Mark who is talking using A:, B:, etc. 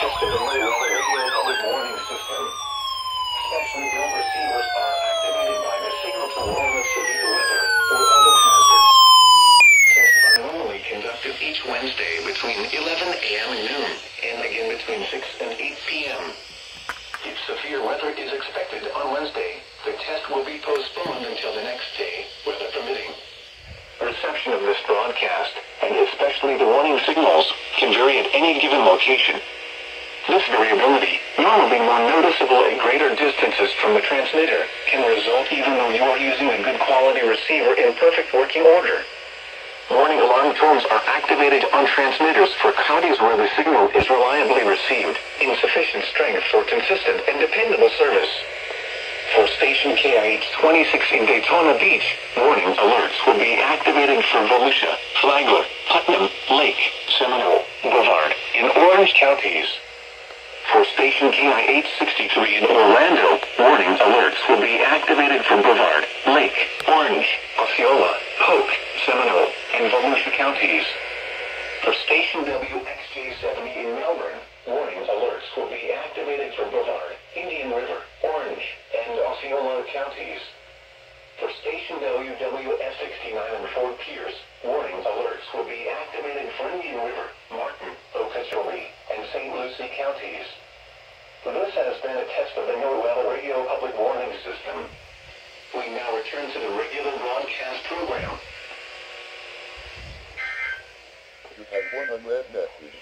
A: test of the new weather radio public warning system. Specially built receivers are activated by the signal to warn of severe weather or other hazards. Tests are normally conducted each Wednesday between 11 a.m. and noon, and again between 6 and 8 p.m. If severe weather is expected on Wednesday, the test will be postponed until the next day, weather permitting. Reception of this broadcast, and especially the warning signals, can vary at any given location. This variability, normally more noticeable at greater distances from the transmitter, can result even though you are using a good quality receiver in perfect working order. Warning alarm tones are activated on transmitters for counties where the signal is reliably received, in sufficient strength for consistent and dependable service. For station KIH 26 in Daytona Beach, warning alerts will be activated for Volusia, Flagler, Putnam, Lake, Seminole, Brevard, and Orange counties. For station KIH 63 in Orlando, warning alerts will be activated for Brevard, Lake, Orange, Osceola, Polk, Seminole, and Volusia counties. For station WXJ70 in Melbourne, warning alerts will be activated for Brevard, Indian River, Orange, and Osceola counties. For station WWS69 in Fort Pierce, warning alerts will be activated for Indian River, Martin, Okeechobee, and St. Lucie counties. This has been a test of the new weather radio public warning system. We now return to the regular broadcast program.
B: You have one unread message.